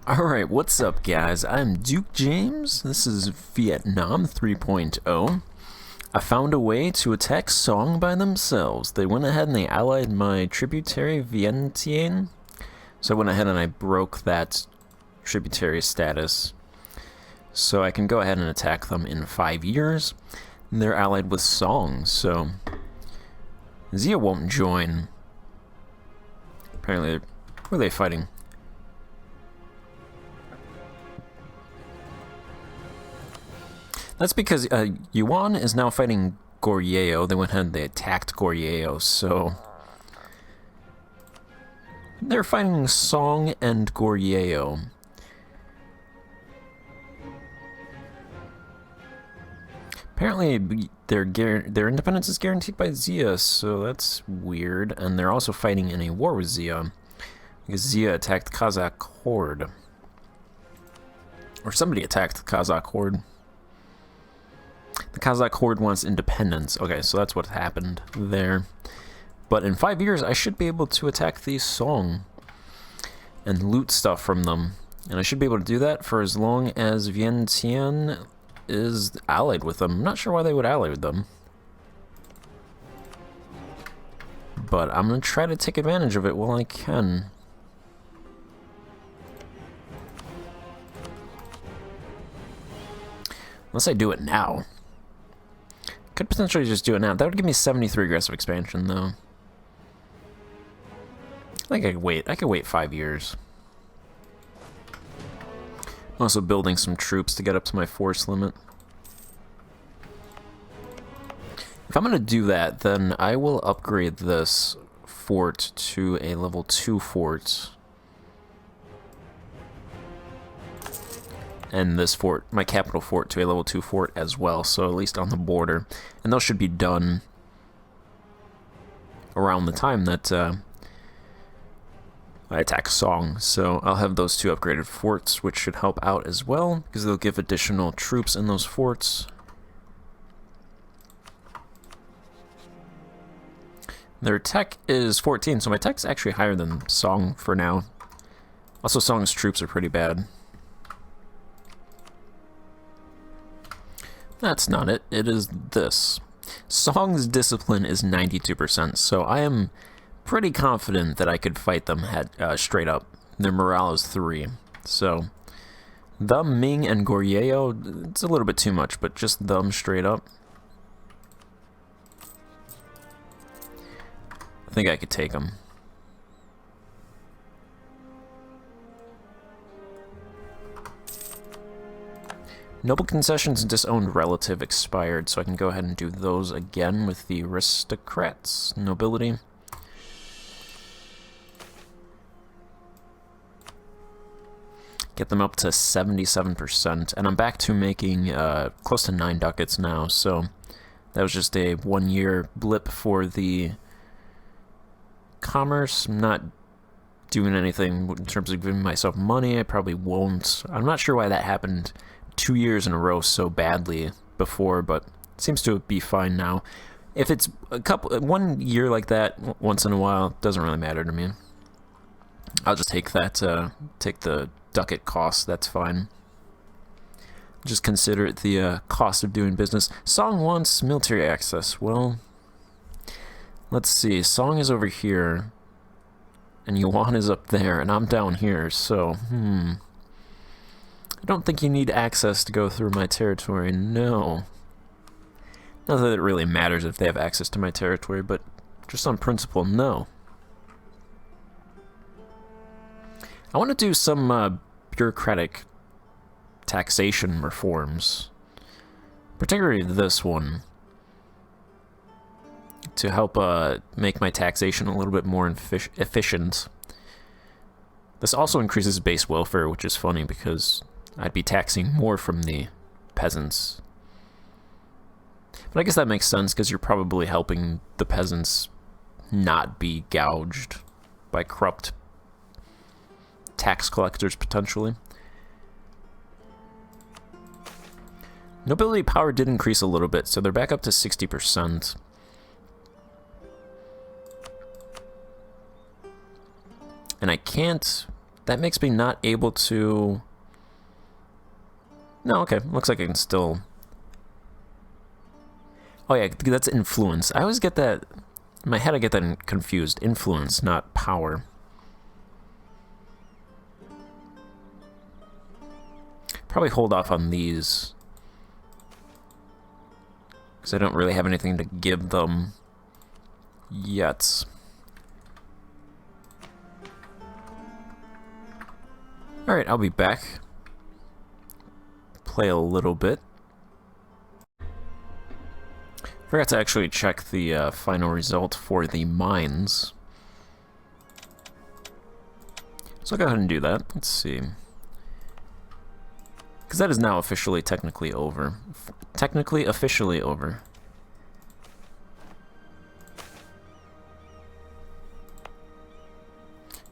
Alright, what's up guys? I'm Duke James. This is Vietnam 3.0. I found a way to attack Song by themselves. They went ahead and they allied my tributary Vientiane. So I went ahead and I broke that tributary status. So I can go ahead and attack them in 5 years. They're allied with Song, so Zia won't join. Apparently, who are they fighting? That's because Yuan is now fighting Goryeo. They went ahead and they attacked Goryeo, so they're fighting Song and Goryeo. Apparently, their independence is guaranteed by Zia, so that's weird. And they're also fighting in a war with Zia, because Zia attacked Kazakh Horde. Or somebody attacked the Kazakh Horde. The Kazakh Horde wants independence. Okay, so that's what happened there. But in 5 years, I should be able to attack the Song and loot stuff from them. And I should be able to do that for as long as Vientiane is allied with them. I'm not sure why they would ally with them. But I'm going to try to take advantage of it while I can. Unless I do it now. Could potentially just do it now. That would give me 73 aggressive expansion, though. I think I could wait. I could wait 5 years. I'm also building some troops to get up to my force limit. If I'm going to do that, then I will upgrade this fort to a level 2 fort. And this fort, my capital fort, to a level 2 fort as well, so at least on the border. And those should be done around the time that I attack Song. So I'll have those 2 upgraded forts, which should help out as well, because they'll give additional troops in those forts. Their tech is 14, so my tech's actually higher than Song for now. Also, Song's troops are pretty bad. That's not it. It is this. Song's discipline is 92%, so I am pretty confident that I could fight them straight up. Their morale is 3. So, them, Ming, and Goryeo, it's a little bit too much, but just them straight up. I think I could take them. Noble concessions and disowned relative expired, so I can go ahead and do those again with the aristocrats, nobility. Get them up to 77%, and I'm back to making close to 9 ducats now, so that was just a 1-year blip for the commerce. I'm not doing anything in terms of giving myself money. I probably won't. I'm not sure why that happened 2 years in a row so badly before, but it seems to be fine now. If it's 1 year like that once in a while, it doesn't really matter to me. I'll just take that, take the ducat cost, that's fine. Just consider it the cost of doing business. Song wants military access. Well, let's see. Song is over here, and Yuan is up there, and I'm down here, so, I don't think you need access to go through my territory, no. Not that it really matters if they have access to my territory, but just on principle, no. I want to do some bureaucratic taxation reforms, particularly this one, to help make my taxation a little bit more efficient. This also increases base welfare, which is funny because I'd be taxing more from the peasants. But I guess that makes sense because you're probably helping the peasants not be gouged by corrupt tax collectors, potentially. Nobility power did increase a little bit, so they're back up to 60%. And I can't That makes me not able to... No, okay. Looks like I can still... Oh yeah, that's influence. I always get that... In my head I get that confused. Influence, not power. Probably hold off on these. Because I don't really have anything to give them yet. Alright, I'll be back. Play a little bit. Forgot to actually check the final result for the mines. So I'll go ahead and do that. Let's see. Because that is now officially technically over. Technically officially over.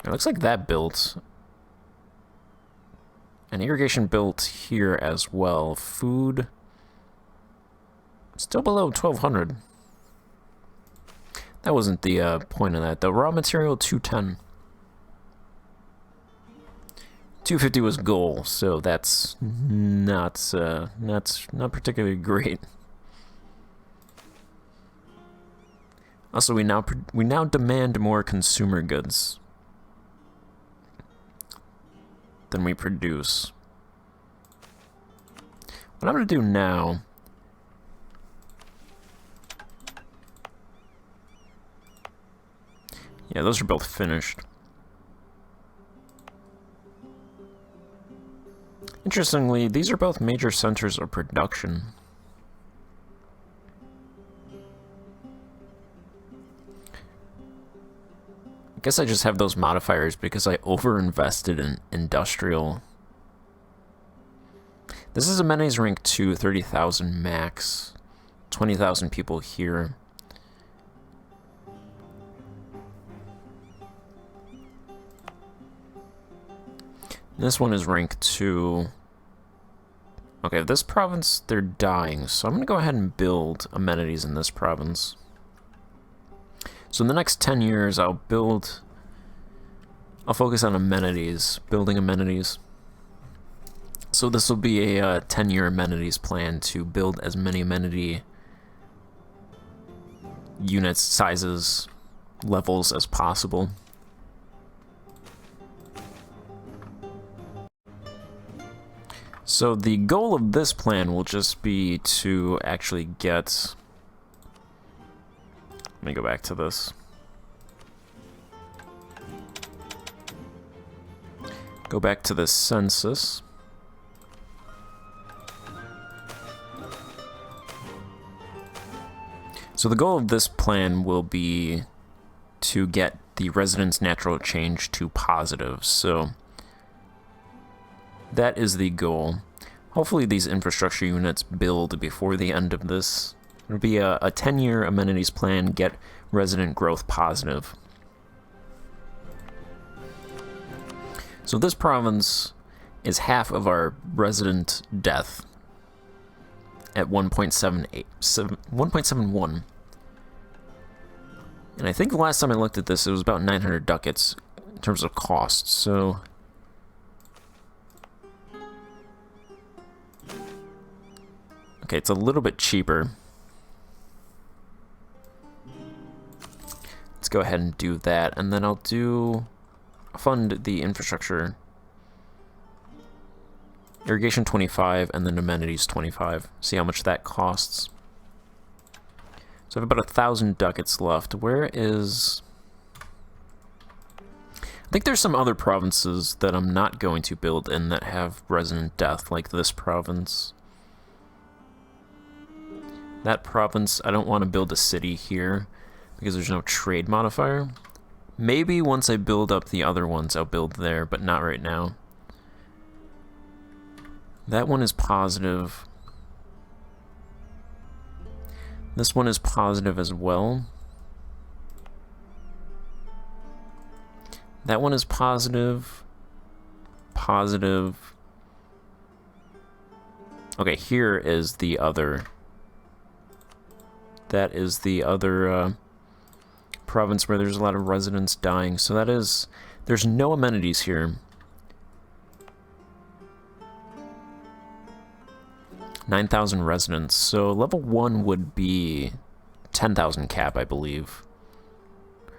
It looks like that built. And irrigation built here as well. Food... Still below 1,200. That wasn't the point of that. The raw material 210. 250 was goal, so that's not particularly great. Also, we now demand more consumer goods than we produce. What I'm gonna do now. Yeah, those are both finished. Interestingly, these are both major centers of production. I guess I just have those modifiers because I overinvested in industrial. This is amenities rank 2, 30,000 max, 20,000 people here. This one is rank 2. Okay, this province, they're dying, so I'm going to go ahead and build amenities in this province. So in the next 10 years, I'll focus on amenities, building amenities. So this will be a 10-year amenities plan to build as many amenity units, sizes, levels as possible. So the goal of this plan will just be to actually get... Let me go back to this. Go back to the census. So the goal of this plan will be to get the residents' natural change to positive. So that is the goal. Hopefully these infrastructure units build before the end of this. It'll be a 10-year amenities plan, get resident growth positive. So this province is half of our resident death at 1.71. And I think the last time I looked at this, it was about 900 ducats in terms of cost, so... Okay, it's a little bit cheaper. Let's go ahead and do that, and then I'll fund the infrastructure. Irrigation 25, and then amenities 25. See how much that costs. So I have about 1,000 ducats left. Where is... I think there's some other provinces that I'm not going to build in that have resident death, like this province. That province, I don't want to build a city here because there's no trade modifier. Maybe once I build up the other ones, I'll build there, but not right now. That one is positive. This one is positive as well. That one is positive. Positive. Okay, here is the other. That is the other province where there's a lot of residents dying. So that is... There's no amenities here. 9,000 residents. So level 1 would be 10,000 cap, I believe.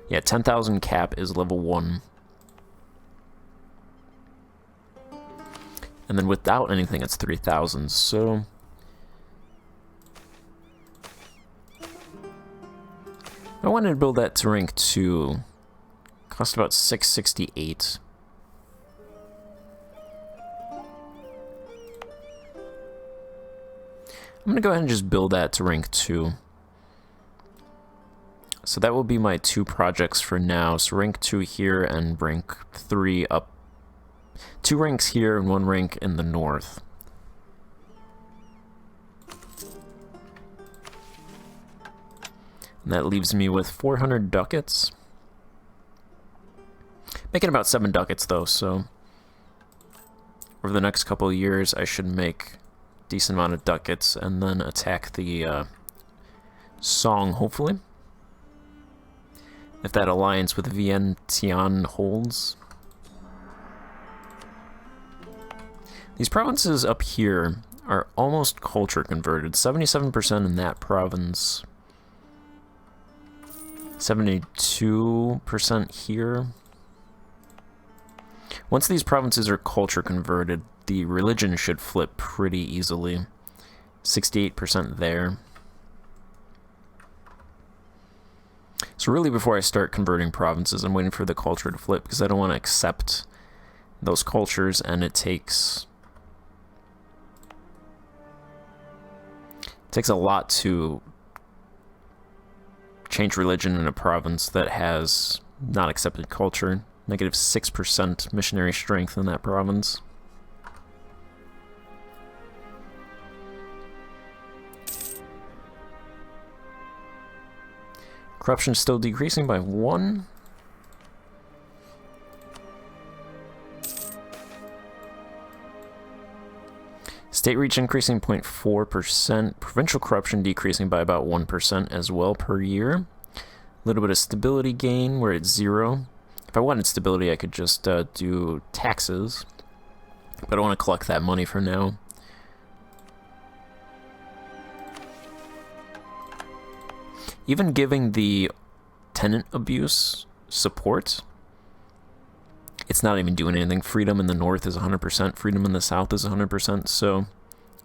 Yeah, 10,000 cap is level 1. And then without anything, it's 3,000. So I wanted to build that to rank 2. Cost about 668. I'm going to go ahead and just build that to rank 2. So that will be my 2 projects for now. So rank 2 here and rank 3 up. 2 ranks here and 1 rank in the north. And that leaves me with 400 ducats. Making about 7 ducats though, so over the next couple of years I should make a decent amount of ducats and then attack the Song, hopefully. If that alliance with Vientiane holds. These provinces up here are almost culture converted. 77% in that province. 72% here. Once these provinces are culture converted, the religion should flip pretty easily. 68% there. So really before I start converting provinces, I'm waiting for the culture to flip because I don't want to accept those cultures, and it takes a lot to change religion in a province that has not accepted culture. Negative 6% missionary strength in that province. Corruption still decreasing by 1. State reach increasing 0.4%. Provincial corruption decreasing by about 1% as well per year. A little bit of stability gain, we're at 0. If I wanted stability, I could just do taxes. But I don't want to collect that money for now. Even giving the tenant abuse support, it's not even doing anything. Freedom in the north is 100%, freedom in the south is 100%, so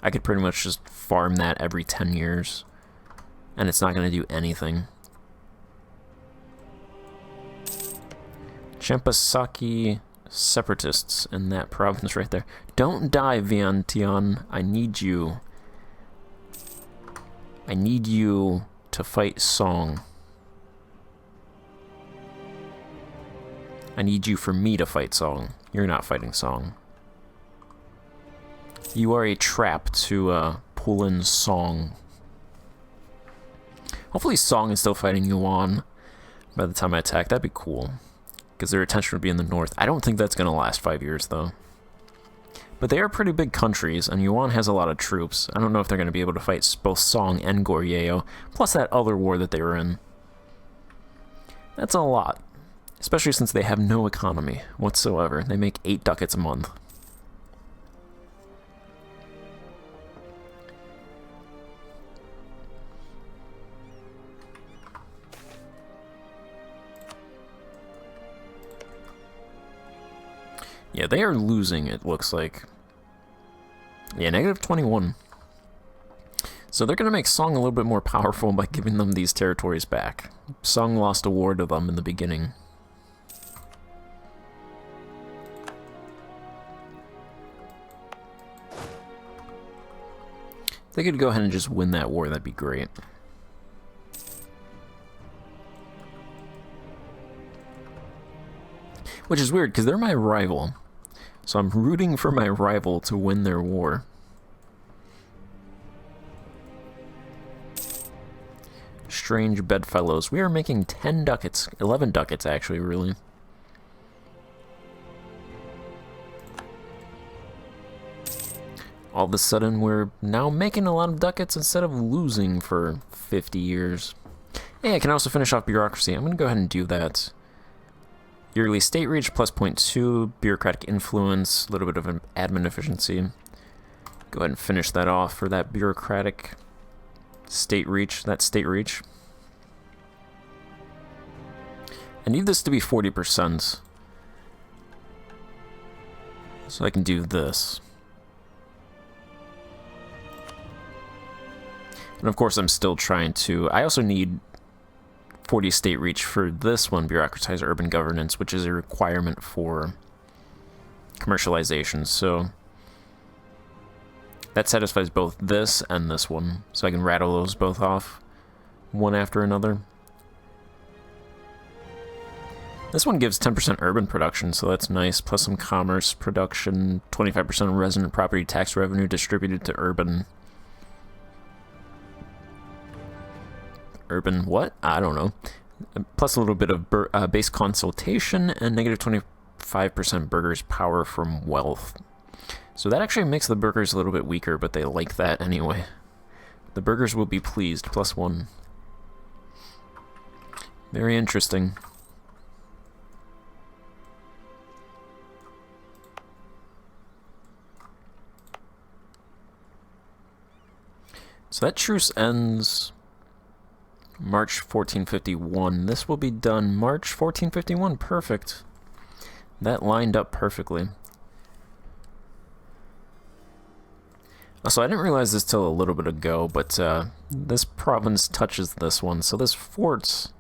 I could pretty much just farm that every 10 years, and it's not going to do anything. Champasaki separatists in that province right there. Don't die, Vientiane. I need you. I need you to fight Song. I need you for me to fight Song. You're not fighting Song. You are a trap to pull in Song. Hopefully Song is still fighting Yuan by the time I attack. That'd be cool, because their attention would be in the north. I don't think that's going to last 5 years, though. But they are pretty big countries, and Yuan has a lot of troops. I don't know if they're going to be able to fight both Song and Goryeo, plus that other war that they were in. That's a lot, especially since they have no economy whatsoever. They make 8 ducats a month. Yeah, they are losing, it looks like. Yeah, negative 21. So they're going to make Song a little bit more powerful by giving them these territories back. Song lost a war to them in the beginning. If they could go ahead and just win that war, that'd be great. Which is weird, because they're my rival. So I'm rooting for my rival to win their war. Strange bedfellows. We are making 10 ducats. 11 ducats, actually, really. All of a sudden, we're now making a lot of ducats instead of losing for 50 years. Hey, I can also finish off bureaucracy. I'm going to go ahead and do that. Yearly state reach plus 0.2, bureaucratic influence, a little bit of an admin efficiency. Go ahead and finish that off for that bureaucratic state reach, I need this to be 40%. So I can do this. And of course I'm still trying to... I also need 40 state reach for this one, bureaucratize urban governance, which is a requirement for commercialization. So that satisfies both this and this one. So I can rattle those both off, one after another. This one gives 10% urban production, so that's nice, plus some commerce production, 25% resident property tax revenue distributed to urban... Urban what? I don't know. Plus a little bit of base consultation and negative 25% burghers' power from wealth. So that actually makes the burghers a little bit weaker, but they like that anyway. The burghers will be pleased, +1. Very interesting. So that truce ends March 1451. This will be done March 1451. Perfect. That lined up perfectly. Also, I didn't realize this till a little bit ago, but this province touches this one. So this fort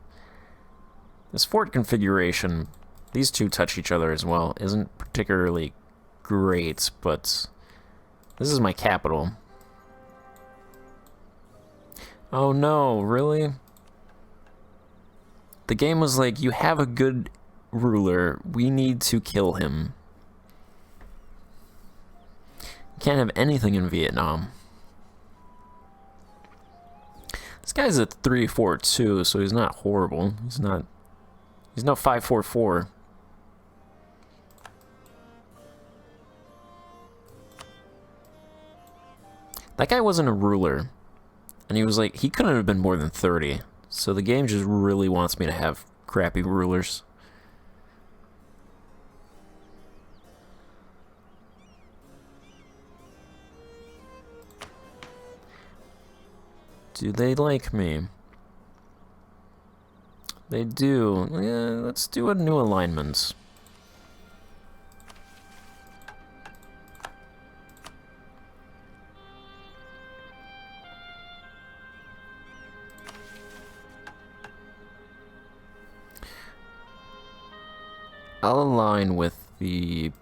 configuration, these two touch each other as well. Isn't particularly great, but this is my capital. Oh no, really? The game was like, you have a good ruler, we need to kill him. You can't have anything in Vietnam. This guy's a 3-4-2, so he's not horrible. He's no 5-4-4. That guy wasn't a ruler. And he was like, he couldn't have been more than 30. So the game just really wants me to have crappy rulers. Do they like me? They do. Yeah, let's do a new alignment. I'll align with the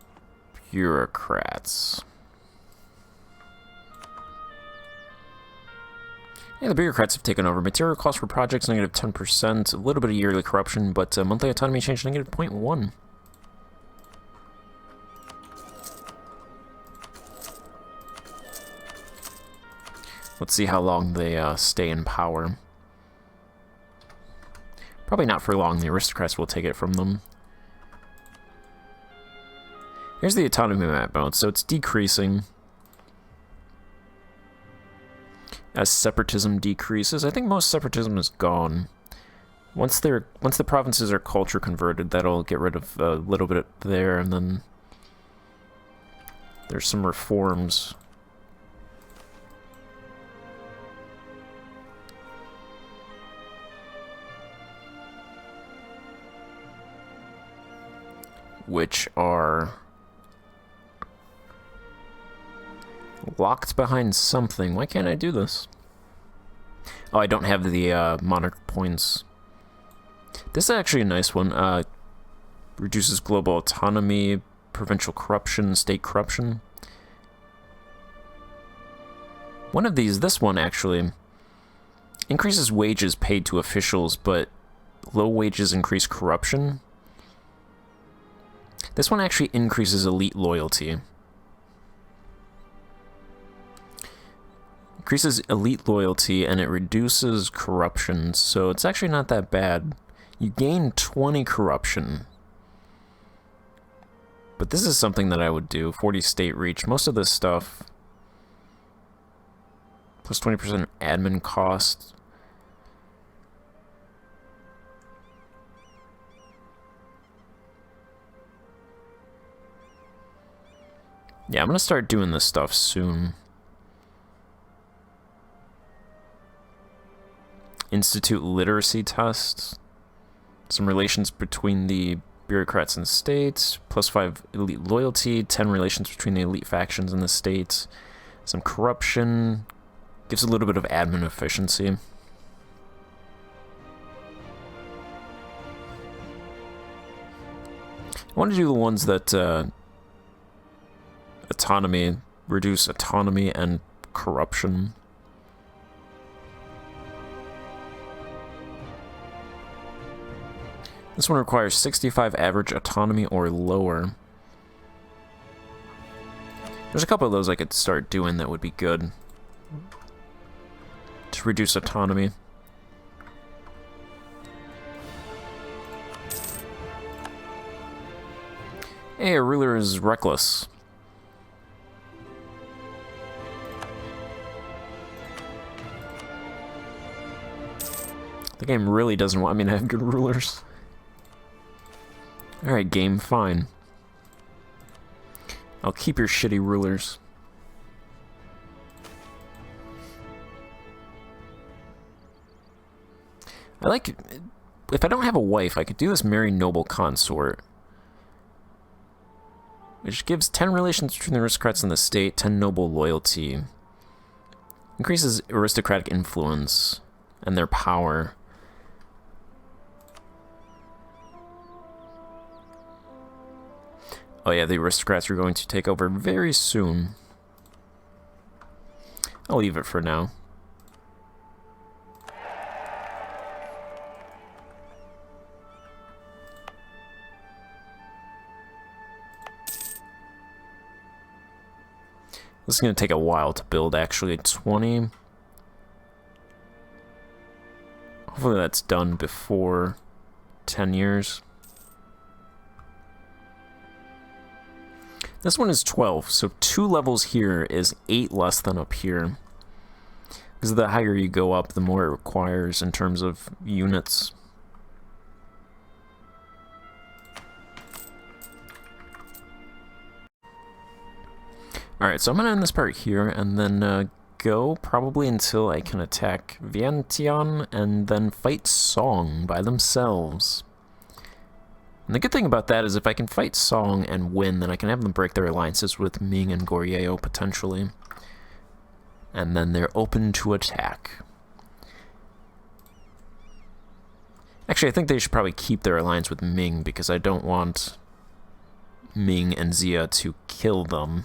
bureaucrats. Yeah, the bureaucrats have taken over. Material costs for projects, negative 10%. A little bit of yearly corruption, but monthly autonomy change, negative 0.1. Let's see how long they stay in power. Probably not for long. The aristocrats will take it from them. Here's the autonomy map mode, so it's decreasing as separatism decreases. I think most separatism is gone. Once the provinces are culture converted, that'll get rid of a little bit there, and then there's some reforms. Which are locked behind something. Why can't I do this? Oh, I don't have the monarch points. This is actually a nice one. Reduces global autonomy, provincial corruption, state corruption. One of these, this one actually, increases wages paid to officials, but low wages increase corruption. This one actually increases elite loyalty. Increases elite loyalty and it reduces corruption, so it's actually not that bad. You gain 20 corruption. But this is something that I would do. 40 state reach. Most of this stuff. Plus 20% admin cost. Yeah, I'm gonna start doing this stuff soon. institute literacy tests. Some relations between the bureaucrats and states. +5 elite loyalty. 10 relations between the elite factions in the states. Some corruption. Gives a little bit of admin efficiency. I want to do the ones that autonomy, reduce autonomy and corruption. This one requires 65 average autonomy or lower. There's a couple of those I could start doing that would be good to reduce autonomy. Hey, a ruler is reckless. The game really doesn't want me to have good rulers. Alright, game, fine. I'll keep your shitty rulers. I like... If I don't have a wife, I could do this marry noble consort. Which gives 10 relations between the aristocrats and the state, 10 noble loyalty. Increases aristocratic influence and their power. Oh yeah, the aristocrats are going to take over very soon. I'll leave it for now. This is going to take a while to build, actually. 20. Hopefully that's done before 10 years. This one is 12, so 2 levels here is 8 less than up here. Because the higher you go up, the more it requires in terms of units. Alright, so I'm going to end this part here, and then go probably until I can attack Vientiane, and then fight Song by themselves. And the good thing about that is if I can fight Song and win, then I can have them break their alliances with Ming and Goryeo, potentially. And then they're open to attack. Actually, I think they should probably keep their alliance with Ming, because I don't want Ming and Xia to kill them.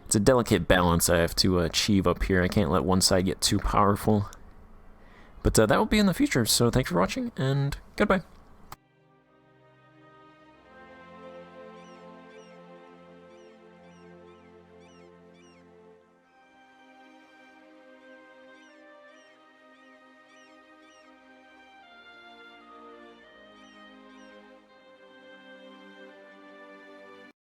It's a delicate balance I have to achieve up here. I can't let one side get too powerful. But that will be in the future, so thanks for watching, and goodbye.